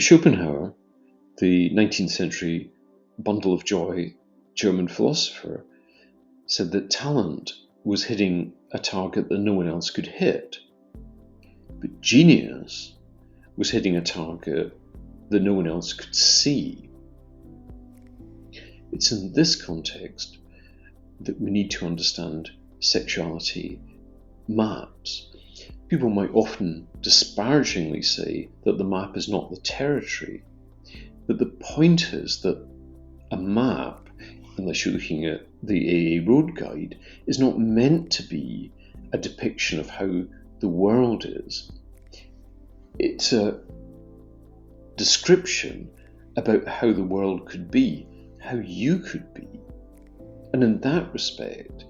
Schopenhauer, the 19th century bundle of joy German philosopher, said that talent was hitting a target that no one else could hit, but genius was hitting a target that no one else could see. It's in this context that we need to understand sexuality maps. People might often disparagingly say that the map is not the territory, but the point is that a map, unless you're looking at the AA Road Guide, is not meant to be a depiction of how the world is. It's a description about how the world could be, how you could be. And in that respect,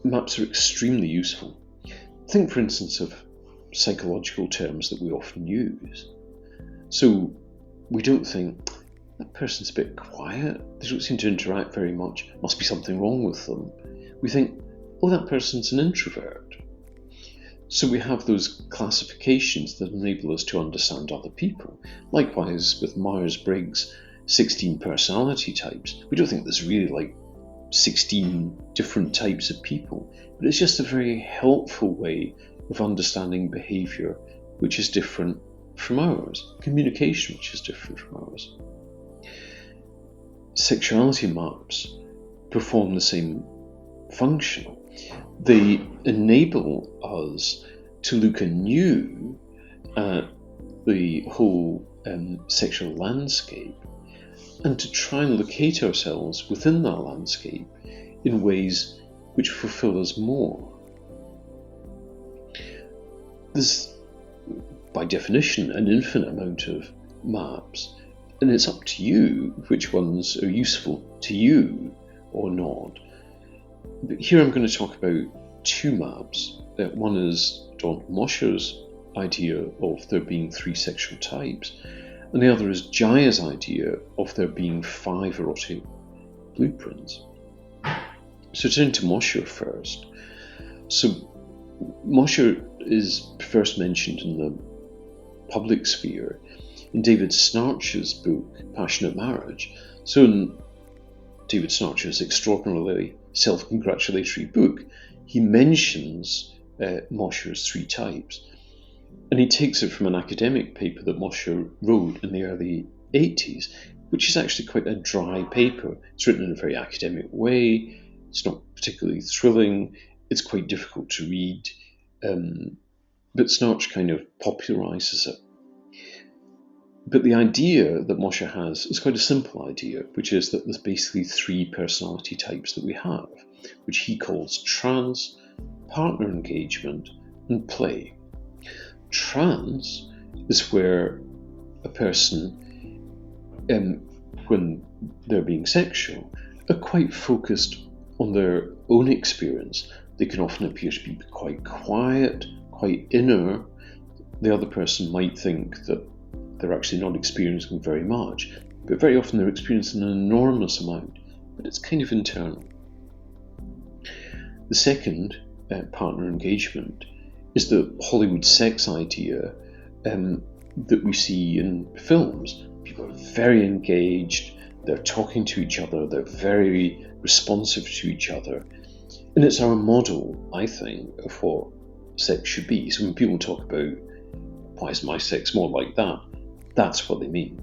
maps are extremely useful. Think, for instance, of psychological terms that we often use. So we don't think, that person's a bit quiet, they don't seem to interact very much, must be something wrong with them. We think, oh, that person's an introvert. So we have those classifications that enable us to understand other people. Likewise, with Myers-Briggs' 16 personality types, we don't think there's really like 16 different types of people, but it's just a very helpful way of understanding behaviour which is different from ours, communication which is different from ours. Sexuality maps perform the same function. They enable us to look anew at the whole sexual landscape and to try and locate ourselves within that landscape in ways which fulfill us more. There's, by definition, an infinite amount of maps, and it's up to you which ones are useful to you or not. But here I'm going to talk about two maps. One is Don Mosher's idea of there being 3 sexual types, and the other is Jaiya's idea of there being 5 erotic blueprints. So turning to Mosher first. So Mosher is first mentioned in the public sphere in David Snarch's book, Passionate Marriage. So in David Snarch's extraordinarily self-congratulatory book, he mentions Mosher's 3 types. And he takes it from an academic paper that Mosher wrote in the early 80s, which is actually quite a dry paper. It's written in a very academic way. It's not particularly thrilling. It's quite difficult to read. But Snarch kind of popularises it. But the idea that Mosher has is quite a simple idea, which is that there's basically 3 personality types that we have, which he calls trance, partner engagement, and play. Trance is where a person, when they're being sexual, are quite focused on their own experience. They can often appear to be quite quiet, quite inner. The other person might think that they're actually not experiencing very much, but very often they're experiencing an enormous amount, but it's kind of internal. The second, partner engagement, is the Hollywood sex idea that we see in films. People are very engaged, they're talking to each other, they're very responsive to each other. And it's our model, I think, of what sex should be. So when people talk about, why is my sex more like that? That's what they mean.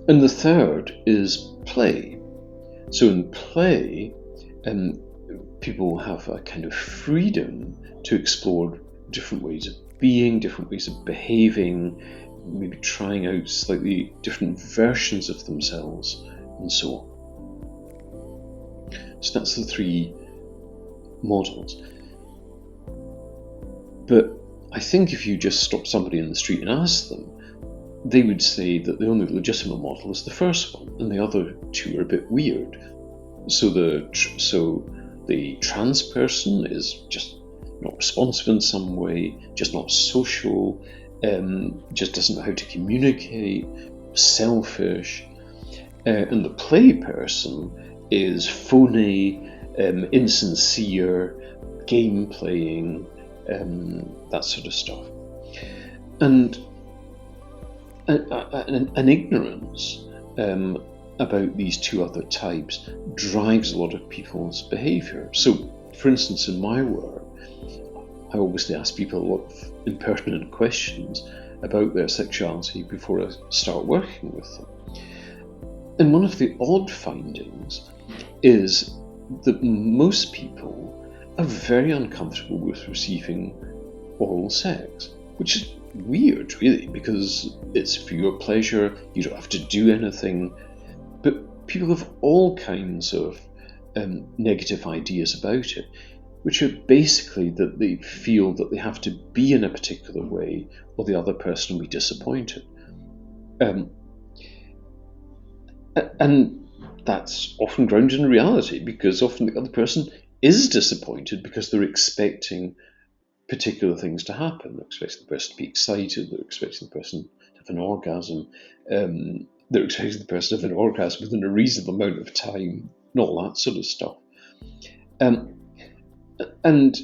And the third is play. So in play, people have a kind of freedom to explore different ways of being, different ways of behaving, maybe trying out slightly different versions of themselves, and so on. So that's the 3 models. But I think if you just stop somebody in the street and ask them, they would say that the only legitimate model is the first one, and the other 2 are a bit weird. So the trans person is just not responsive in some way, just not social, just doesn't know how to communicate, selfish. And the play person is phony, insincere, game playing, that sort of stuff. And an ignorance about these two other types drives a lot of people's behaviour. So, for instance, in my work, I obviously ask people a lot of impertinent questions about their sexuality before I start working with them. And one of the odd findings is that most people are very uncomfortable with receiving oral sex, which is weird, really, because it's for your pleasure, you don't have to do anything. But people have all kinds of negative ideas about it, which are basically that they feel that they have to be in a particular way or the other person will be disappointed. And that's often grounded in reality, because often the other person is disappointed because they're expecting particular things to happen. They're expecting the person to be excited, they're expecting the person to have an orgasm, they're expecting the person to have an orgasm within a reasonable amount of time, and all that sort of stuff. And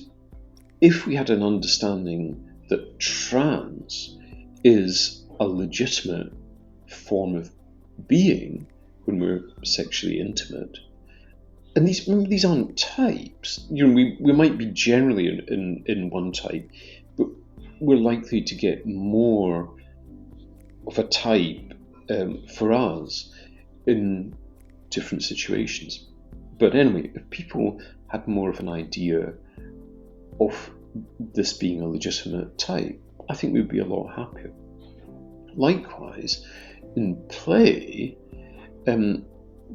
if we had an understanding that trans is a legitimate form of being when we're sexually intimate, and these aren't types. We might be generally in one type, but we're likely to get more of a type for us in different situations. But anyway, if people had more of an idea of this being a legitimate type, I think we'd be a lot happier. Likewise, in play,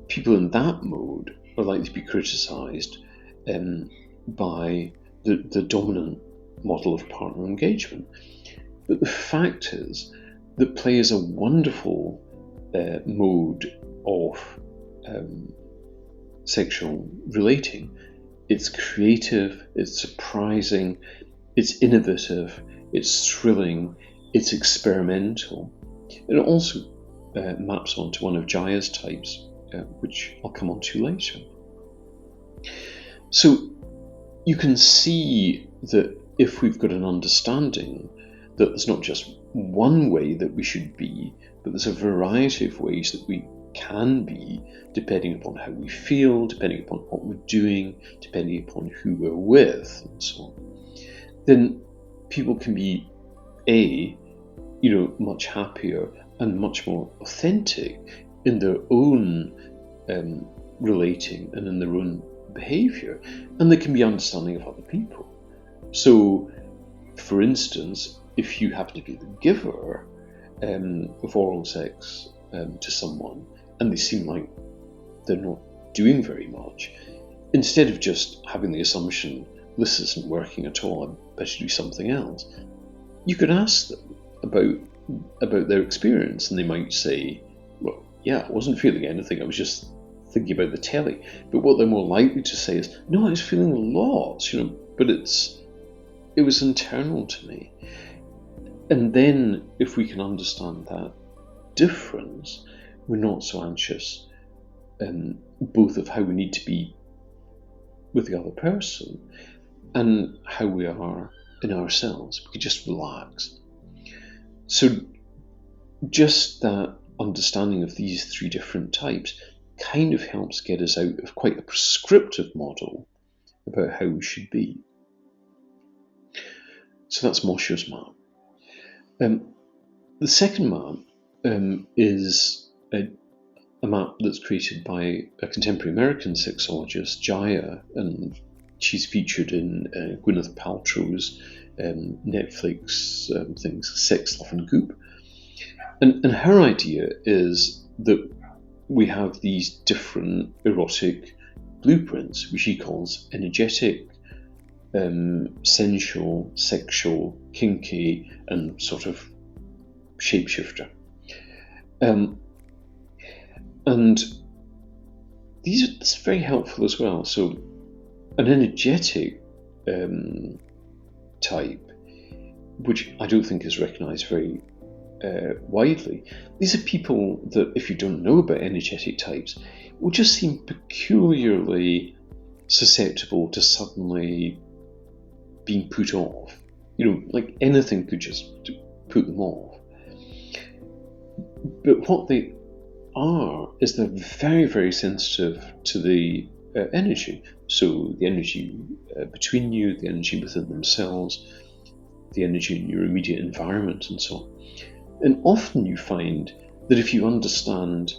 people in that mode are likely to be criticised by the dominant model of partner engagement. But the fact is that play is a wonderful mode of sexual relating. It's creative, it's surprising, it's innovative, it's thrilling, it's experimental. And it also maps onto one of Jaiya's types, which I'll come on to later. So you can see that if we've got an understanding that there's not just one way that we should be, but there's a variety of ways that we can be, depending upon how we feel, depending upon what we're doing, depending upon who we're with, and so on, then people can be much happier and much more authentic in their own relating and in their own behaviour, and they can be understanding of other people. So, for instance, if you happen to be the giver of oral sex to someone, and they seem like they're not doing very much, instead of just having the assumption, this isn't working at all, I better do something else, you could ask them about their experience, and they might say, well, yeah, I wasn't feeling anything, I was just thinking about the telly. But what they're more likely to say is, no, I was feeling lots, but it was internal to me. And then if we can understand that difference, we're not so anxious both of how we need to be with the other person and how we are in ourselves. We can just relax. So just that understanding of these three different types kind of helps get us out of quite a prescriptive model about how we should be. So that's Mosher's map. The second map is a map that's created by a contemporary American sexologist, Jaiya, and she's featured in Gwyneth Paltrow's Netflix things, Sex, Love and Goop. And her idea is that we have these different erotic blueprints, which she calls energetic, sensual, sexual, kinky, and sort of shapeshifter. And that's very helpful as well. So an energetic type, which I don't think is recognised very widely, these are people that, if you don't know about energetic types, will just seem peculiarly susceptible to suddenly being put off. Like anything could just put them off. But what they are is they're very, very sensitive to the energy. So the energy between you, the energy within themselves, the energy in your immediate environment, and so on. And often you find that if you understand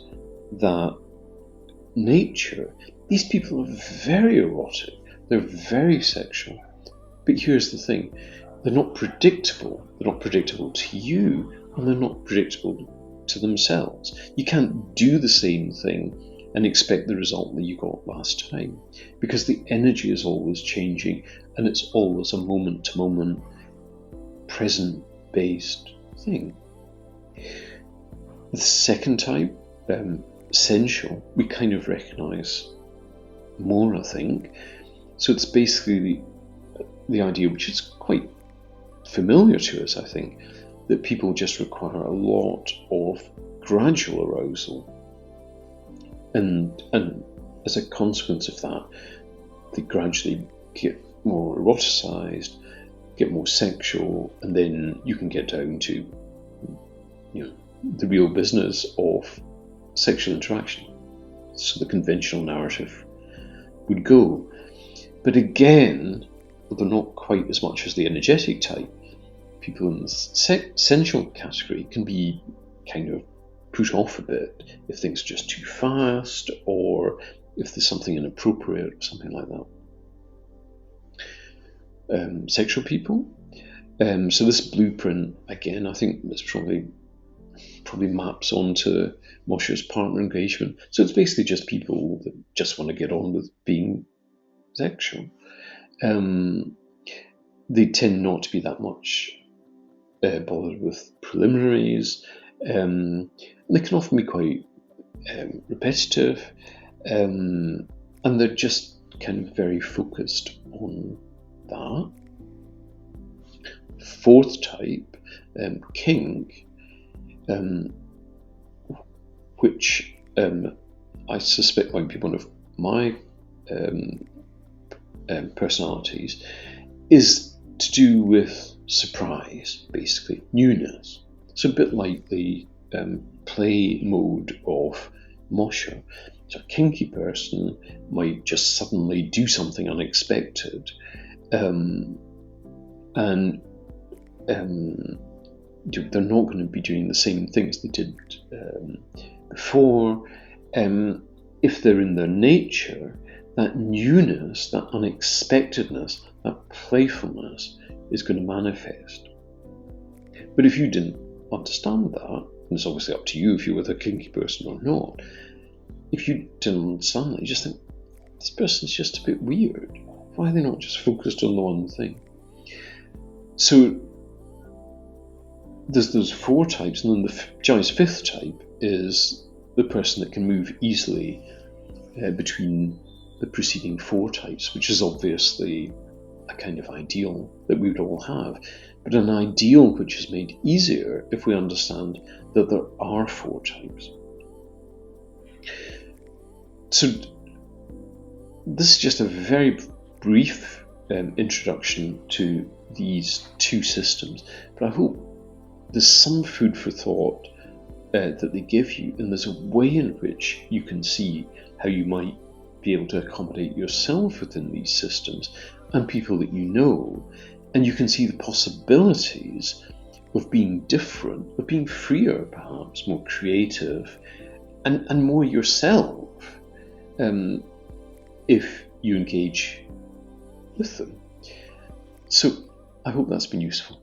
that nature, these people are very erotic, they're very sexual. But here's the thing, they're not predictable. They're not predictable to you, and they're not predictable to themselves. You can't do the same thing and expect the result that you got last time, because the energy is always changing, and it's always a moment-to-moment, present-based thing. The second type, sensual, we kind of recognise more, I think. So it's basically the idea, which is quite familiar to us, I think, that people just require a lot of gradual arousal. And as a consequence of that, they gradually get more eroticized, get more sexual, and then you can get down to, the real business of sexual interaction. So the conventional narrative would go. But again, they're not quite as much as the energetic type. People in the sensual category can be kind of put off a bit if things are just too fast, or if there's something inappropriate or something like that. Sexual people. So this blueprint, again, I think it's probably maps onto Mosher's partner engagement. So it's basically just people that just want to get on with being sexual. They tend not to be that much bothered with preliminaries. They can often be quite repetitive, and they're just kind of very focused on that. Fourth type, kink, which I suspect might be one of my personalities, is to do with surprise, basically, newness. So a bit like the play mode of Mosher. So a kinky person might just suddenly do something unexpected, and they're not going to be doing the same things they did before. If they're in their nature, that newness, that unexpectedness, that playfulness is going to manifest. But if you didn't understand that, and it's obviously up to you if you're with a kinky person or not, if you didn't understand that, you just think, this person's just a bit weird. Why are they not just focused on the one thing? So there's those four types, and then Jaiya's fifth type is the person that can move easily between the preceding four types, which is obviously a kind of ideal that we would all have, but an ideal which is made easier if we understand that there are four types. So this is just a very brief introduction to these two systems, but I hope there's some food for thought that they give you, and there's a way in which you can see how you might be able to accommodate yourself within these systems and people that you know, and you can see the possibilities of being different, of being freer perhaps, more creative, and more yourself if you engage with them. So I hope that's been useful.